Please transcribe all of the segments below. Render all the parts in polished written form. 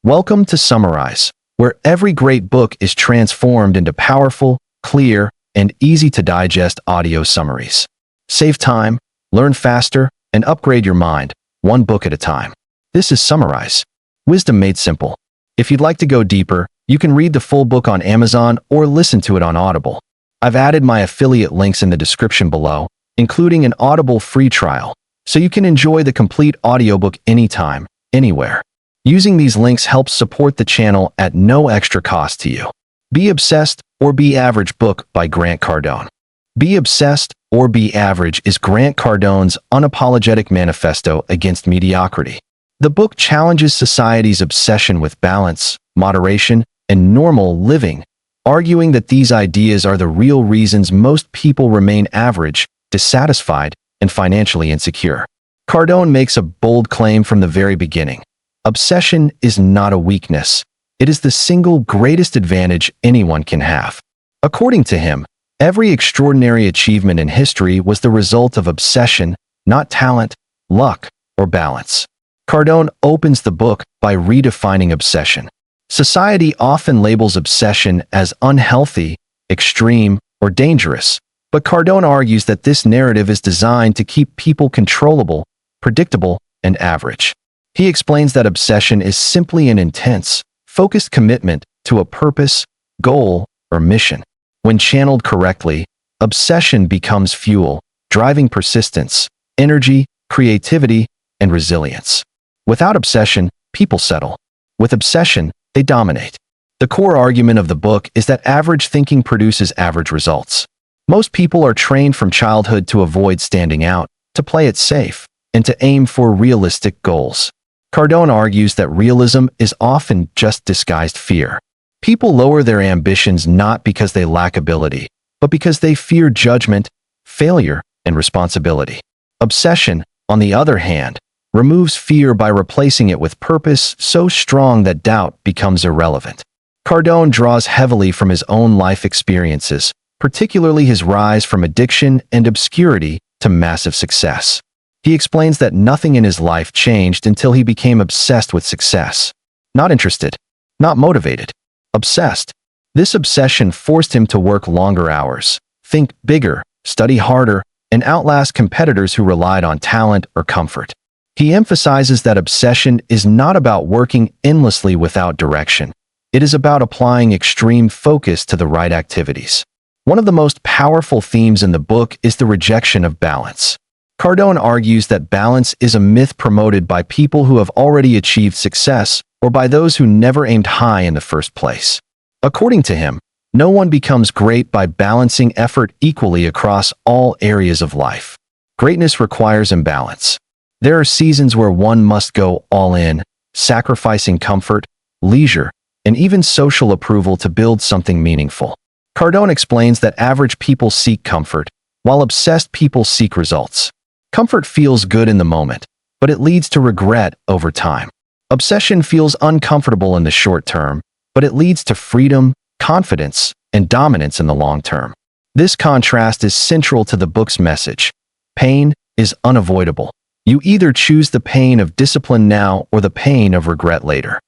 Welcome to Summarize, where every great book is transformed into powerful, clear, and easy-to-digest audio summaries. Save time, learn faster, and upgrade your mind, one book at a time. This is Summarize. Wisdom made simple. If you'd like to go deeper, you can read the full book on Amazon or listen to it on Audible. I've added my affiliate links in the description below, including an Audible free trial, so you can enjoy the complete audiobook anytime, anywhere. Using these links helps support the channel at no extra cost to you. Be Obsessed or Be Average book by Grant Cardone. Be Obsessed or Be Average is Grant Cardone's unapologetic manifesto against mediocrity. The book challenges society's obsession with balance, moderation, and normal living, arguing that these ideas are the real reasons most people remain average, dissatisfied, and financially insecure. Cardone makes a bold claim from the very beginning. Obsession is not a weakness. It is the single greatest advantage anyone can have. According to him, every extraordinary achievement in history was the result of obsession, not talent, luck, or balance. Cardone opens the book by redefining obsession. Society often labels obsession as unhealthy, extreme, or dangerous, but Cardone argues that this narrative is designed to keep people controllable, predictable, and average. He explains that obsession is simply an intense, focused commitment to a purpose, goal, or mission. When channeled correctly, obsession becomes fuel, driving persistence, energy, creativity, and resilience. Without obsession, people settle. With obsession, they dominate. The core argument of the book is that average thinking produces average results. Most people are trained from childhood to avoid standing out, to play it safe, and to aim for realistic goals. Cardone argues that realism is often just disguised fear. People lower their ambitions not because they lack ability, but because they fear judgment, failure, and responsibility. Obsession, on the other hand, removes fear by replacing it with purpose so strong that doubt becomes irrelevant. Cardone draws heavily from his own life experiences, particularly his rise from addiction and obscurity to massive success. He explains that nothing in his life changed until he became obsessed with success. Not interested, not motivated, obsessed. This obsession forced him to work longer hours, think bigger, study harder, and outlast competitors who relied on talent or comfort. He emphasizes that obsession is not about working endlessly without direction. It is about applying extreme focus to the right activities. One of the most powerful themes in the book is the rejection of balance. Cardone argues that balance is a myth promoted by people who have already achieved success or by those who never aimed high in the first place. According to him, no one becomes great by balancing effort equally across all areas of life. Greatness requires imbalance. There are seasons where one must go all in, sacrificing comfort, leisure, and even social approval to build something meaningful. Cardone explains that average people seek comfort, while obsessed people seek results. Comfort feels good in the moment, but it leads to regret over time. Obsession feels uncomfortable in the short term, but it leads to freedom, confidence, and dominance in the long term. This contrast is central to the book's message. Pain is unavoidable. You either choose the pain of discipline now or the pain of regret later.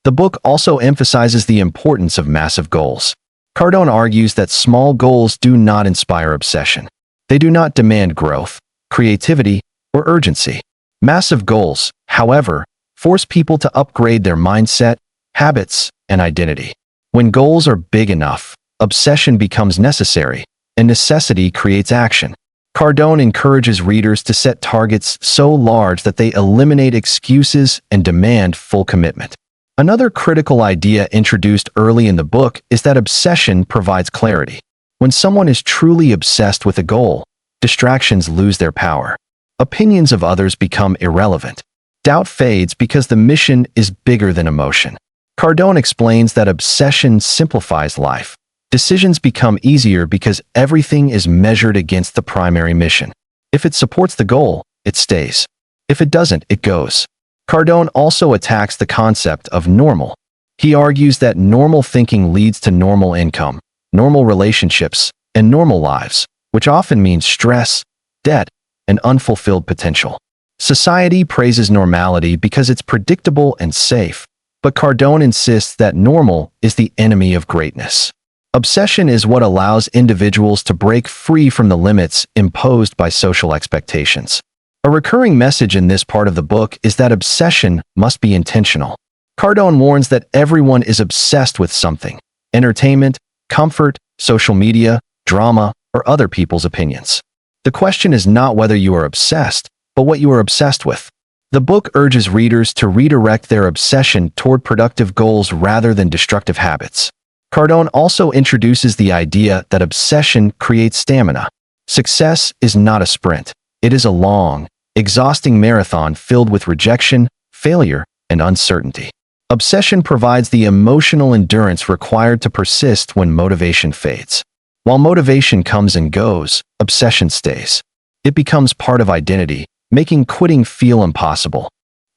The book also emphasizes the importance of massive goals. Cardone argues that small goals do not inspire obsession. They do not demand growth, creativity, or urgency. Massive goals, however, force people to upgrade their mindset, habits, and identity. When goals are big enough, obsession becomes necessary, and necessity creates action. Cardone encourages readers to set targets so large that they eliminate excuses and demand full commitment. Another critical idea introduced early in the book is that obsession provides clarity. When someone is truly obsessed with a goal, distractions lose their power. Opinions of others become irrelevant. Doubt fades because the mission is bigger than emotion. Cardone explains that obsession simplifies life. Decisions become easier because everything is measured against the primary mission. If it supports the goal, it stays. If it doesn't, it goes. Cardone also attacks the concept of normal. He argues that normal thinking leads to normal income, normal relationships, and normal lives, which often means stress, debt, and unfulfilled potential. Society praises normality because it's predictable and safe, but Cardone insists that normal is the enemy of greatness. Obsession is what allows individuals to break free from the limits imposed by social expectations. A recurring message in this part of the book is that obsession must be intentional. Cardone warns that everyone is obsessed with something: entertainment, comfort, social media, drama, or other people's opinions. The question is not whether you are obsessed, but what you are obsessed with. The book urges readers to redirect their obsession toward productive goals rather than destructive habits. Cardone also introduces the idea that obsession creates stamina. Success is not a sprint. It is a long, exhausting marathon filled with rejection, failure, and uncertainty. Obsession provides the emotional endurance required to persist when motivation fades. While motivation comes and goes, obsession stays. It becomes part of identity, making quitting feel impossible.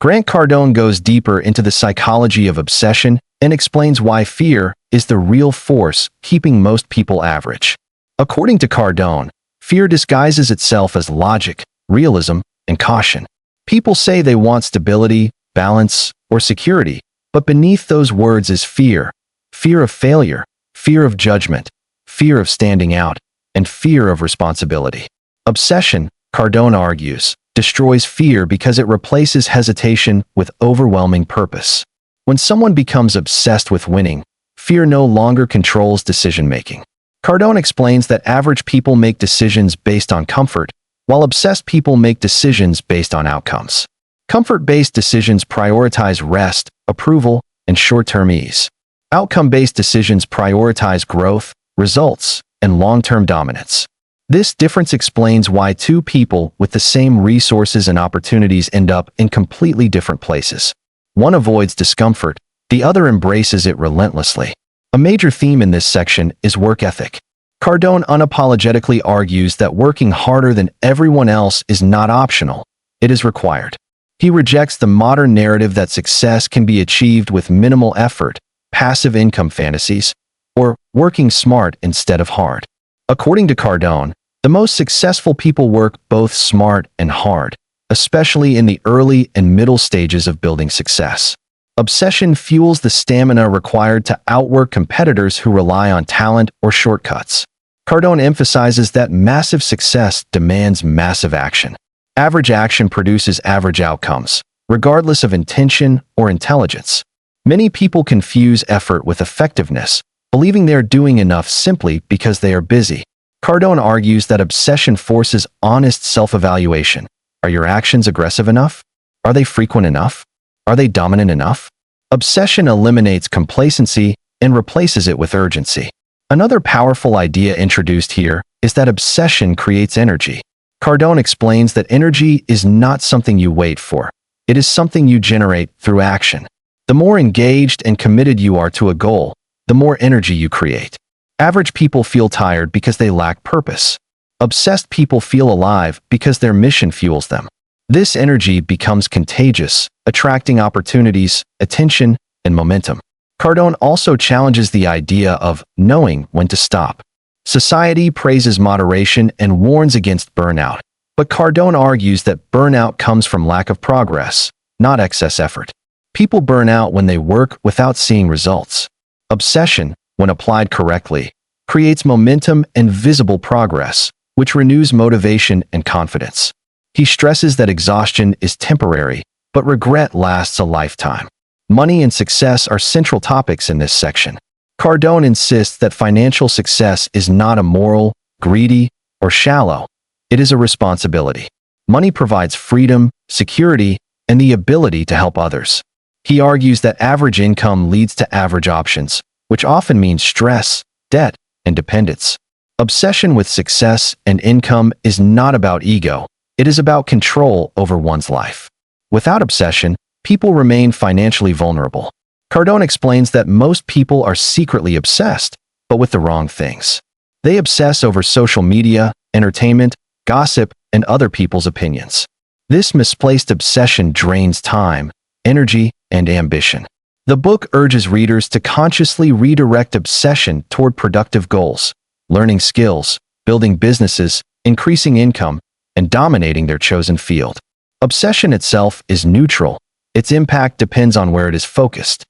Grant Cardone goes deeper into the psychology of obsession and explains why fear is the real force keeping most people average. According to Cardone, fear disguises itself as logic, realism, and caution. People say they want stability, balance, or security, but beneath those words is fear. Fear of failure, fear of judgment, fear of standing out, and fear of responsibility. Obsession, Cardone argues, destroys fear because it replaces hesitation with overwhelming purpose. When someone becomes obsessed with winning, fear no longer controls decision-making. Cardone explains that average people make decisions based on comfort, while obsessed people make decisions based on outcomes. Comfort-based decisions prioritize rest, approval, and short-term ease. Outcome-based decisions prioritize growth, results, and long-term dominance. This difference explains why two people with the same resources and opportunities end up in completely different places. One avoids discomfort, the other embraces it relentlessly. A major theme in this section is work ethic. Cardone unapologetically argues that working harder than everyone else is not optional, it is required. He rejects the modern narrative that success can be achieved with minimal effort, passive income fantasies, or working smart instead of hard. According to Cardone, the most successful people work both smart and hard, especially in the early and middle stages of building success. Obsession fuels the stamina required to outwork competitors who rely on talent or shortcuts. Cardone emphasizes that massive success demands massive action. Average action produces average outcomes, regardless of intention or intelligence. Many people confuse effort with effectiveness, believing they are doing enough simply because they are busy. Cardone argues that obsession forces honest self-evaluation. Are your actions aggressive enough? Are they frequent enough? Are they dominant enough? Obsession eliminates complacency and replaces it with urgency. Another powerful idea introduced here is that obsession creates energy. Cardone explains that energy is not something you wait for. It is something you generate through action. The more engaged and committed you are to a goal, the more energy you create. Average people feel tired because they lack purpose. Obsessed people feel alive because their mission fuels them. This energy becomes contagious, attracting opportunities, attention, and momentum. Cardone also challenges the idea of knowing when to stop. Society praises moderation and warns against burnout, but Cardone argues that burnout comes from lack of progress, not excess effort. People burn out when they work without seeing results. Obsession, when applied correctly, creates momentum and visible progress, which renews motivation and confidence. He stresses that exhaustion is temporary, but regret lasts a lifetime. Money and success are central topics in this section. Cardone insists that financial success is not immoral, greedy, or shallow. It is a responsibility. Money provides freedom, security, and the ability to help others. He argues that average income leads to average options, which often means stress, debt, and dependence. Obsession with success and income is not about ego. It is about control over one's life. Without obsession, people remain financially vulnerable. Cardone explains that most people are secretly obsessed, but with the wrong things. They obsess over social media, entertainment, gossip, and other people's opinions. This misplaced obsession drains time, energy, and ambition. The book urges readers to consciously redirect obsession toward productive goals, learning skills, building businesses, increasing income, and dominating their chosen field. Obsession itself is neutral. Its impact depends on where it is focused.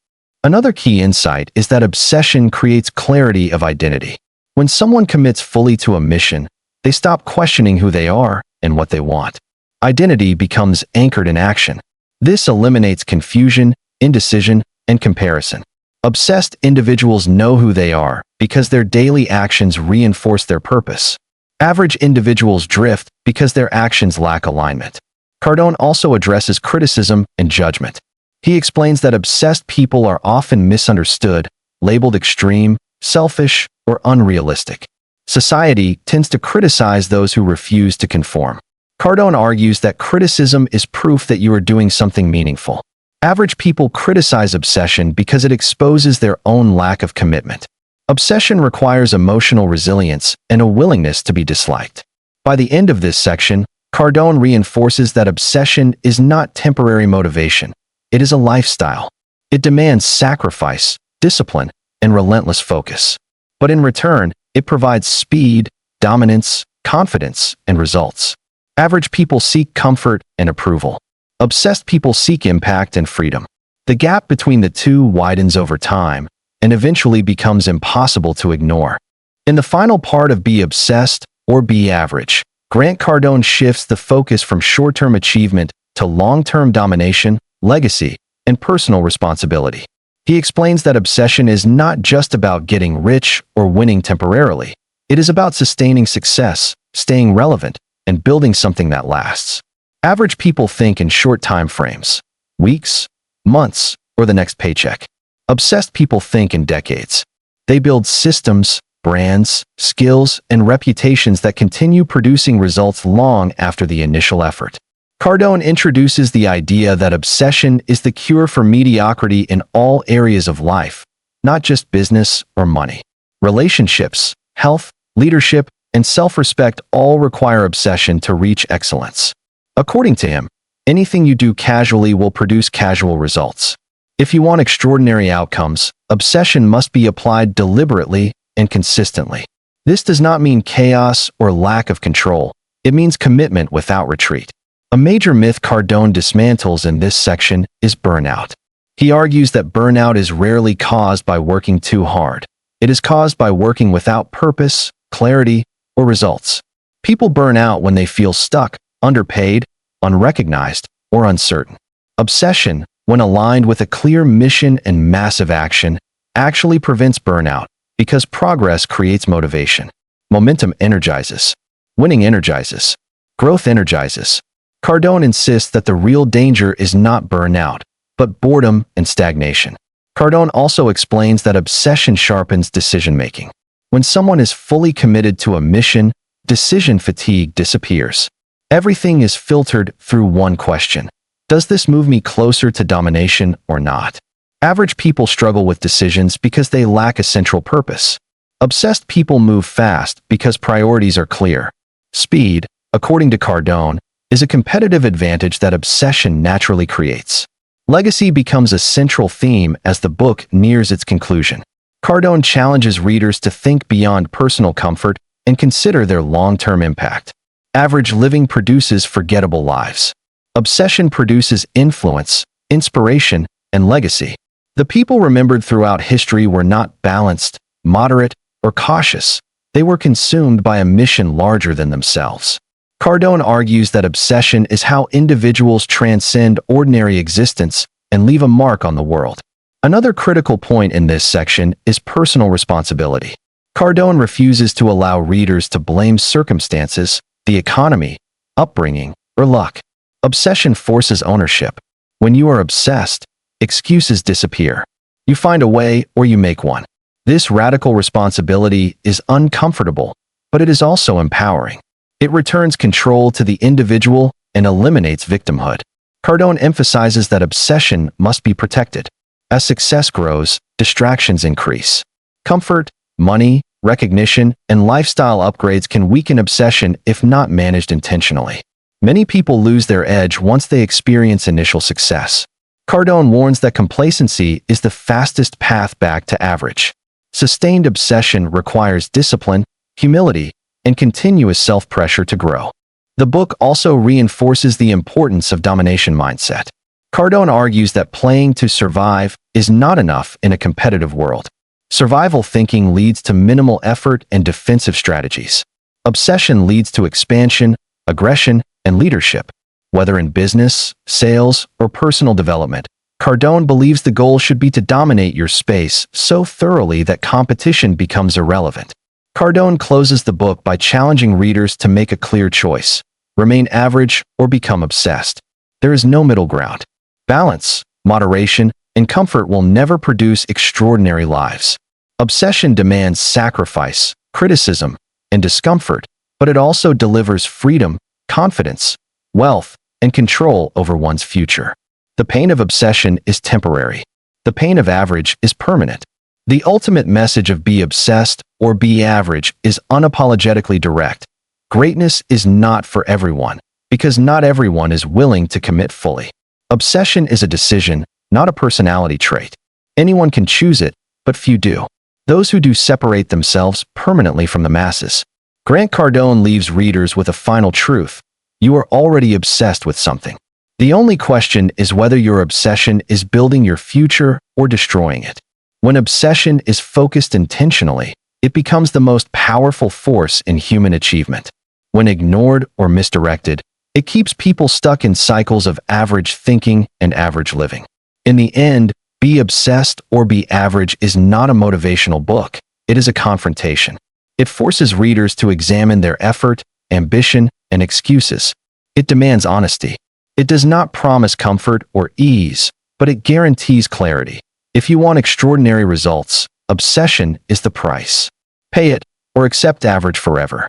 Another key insight is that obsession creates clarity of identity. When someone commits fully to a mission, they stop questioning who they are and what they want. Identity becomes anchored in action. This eliminates confusion, indecision, and comparison. Obsessed individuals know who they are because their daily actions reinforce their purpose. Average individuals drift because their actions lack alignment. Cardone also addresses criticism and judgment. He explains that obsessed people are often misunderstood, labeled extreme, selfish, or unrealistic. Society tends to criticize those who refuse to conform. Cardone argues that criticism is proof that you are doing something meaningful. Average people criticize obsession because it exposes their own lack of commitment. Obsession requires emotional resilience and a willingness to be disliked. By the end of this section, Cardone reinforces that obsession is not temporary motivation. It is a lifestyle. It demands sacrifice, discipline, and relentless focus. But in return, it provides speed, dominance, confidence, and results. Average people seek comfort and approval. Obsessed people seek impact and freedom. The gap between the two widens over time and eventually becomes impossible to ignore. In the final part of Be Obsessed or Be Average, Grant Cardone shifts the focus from short-term achievement to long-term domination, legacy, and personal responsibility. He explains that obsession is not just about getting rich or winning temporarily. It is about sustaining success, staying relevant, and building something that lasts. Average people think in short time frames, weeks, months, or the next paycheck. Obsessed people think in decades. They build systems, brands, skills, and reputations that continue producing results long after the initial effort. Cardone introduces the idea that obsession is the cure for mediocrity in all areas of life, not just business or money. Relationships, health, leadership, and self-respect all require obsession to reach excellence. According to him, anything you do casually will produce casual results. If you want extraordinary outcomes, obsession must be applied deliberately and consistently. This does not mean chaos or lack of control. It means commitment without retreat. A major myth Cardone dismantles in this section is burnout. He argues that burnout is rarely caused by working too hard. It is caused by working without purpose, clarity, or results. People burn out when they feel stuck, underpaid, unrecognized, or uncertain. Obsession, when aligned with a clear mission and massive action, actually prevents burnout because progress creates motivation. Momentum energizes. Winning energizes. Growth energizes. Cardone insists that the real danger is not burnout, but boredom and stagnation. Cardone also explains that obsession sharpens decision-making. When someone is fully committed to a mission, decision fatigue disappears. Everything is filtered through one question. Does this move me closer to domination or not? Average people struggle with decisions because they lack a central purpose. Obsessed people move fast because priorities are clear. Speed, according to Cardone, is a competitive advantage that obsession naturally creates. Legacy becomes a central theme as the book nears its conclusion. Cardone challenges readers to think beyond personal comfort and consider their long-term impact. Average living produces forgettable lives. Obsession produces influence, inspiration, and legacy. The people remembered throughout history were not balanced, moderate, or cautious. They were consumed by a mission larger than themselves. Cardone argues that obsession is how individuals transcend ordinary existence and leave a mark on the world. Another critical point in this section is personal responsibility. Cardone refuses to allow readers to blame circumstances, the economy, upbringing, or luck. Obsession forces ownership. When you are obsessed, excuses disappear. You find a way or you make one. This radical responsibility is uncomfortable, but it is also empowering. It returns control to the individual and eliminates victimhood. Cardone emphasizes that obsession must be protected. As success grows, distractions increase. Comfort, money, recognition, and lifestyle upgrades can weaken obsession if not managed intentionally. Many people lose their edge once they experience initial success. Cardone warns that complacency is the fastest path back to average. Sustained obsession requires discipline, humility, and continuous self-pressure to grow. The book also reinforces the importance of domination mindset. Cardone argues that playing to survive is not enough in a competitive world. Survival thinking leads to minimal effort and defensive strategies. Obsession leads to expansion, aggression, and leadership. Whether in business, sales, or personal development, Cardone believes the goal should be to dominate your space so thoroughly that competition becomes irrelevant. Cardone closes the book by challenging readers to make a clear choice: remain average or become obsessed. There is no middle ground. Balance, moderation, and comfort will never produce extraordinary lives. Obsession demands sacrifice, criticism, and discomfort, but it also delivers freedom, confidence, wealth, and control over one's future. The pain of obsession is temporary. The pain of average is permanent. The ultimate message of be obsessed or be average is unapologetically direct. Greatness is not for everyone, because not everyone is willing to commit fully. Obsession is a decision, not a personality trait. Anyone can choose it, but few do. Those who do separate themselves permanently from the masses. Grant Cardone leaves readers with a final truth: you are already obsessed with something. The only question is whether your obsession is building your future or destroying it. When obsession is focused intentionally, it becomes the most powerful force in human achievement. When ignored or misdirected, it keeps people stuck in cycles of average thinking and average living. In the end, Be Obsessed or Be Average is not a motivational book. It is a confrontation. It forces readers to examine their effort, ambition, and excuses. It demands honesty. It does not promise comfort or ease, but it guarantees clarity. If you want extraordinary results, obsession is the price. Pay it or accept average forever.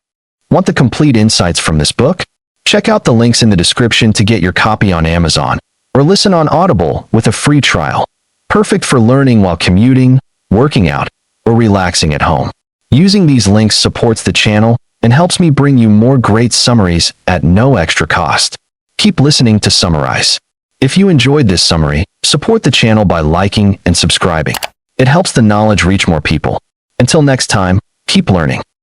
Want the complete insights from this book? Check out the links in the description to get your copy on Amazon, or listen on Audible with a free trial. Perfect for learning while commuting, working out, or relaxing at home. Using these links supports the channel and helps me bring you more great summaries at no extra cost. Keep listening to Summarize. If you enjoyed this summary, support the channel by liking and subscribing. It helps the knowledge reach more people. Until next time, keep learning.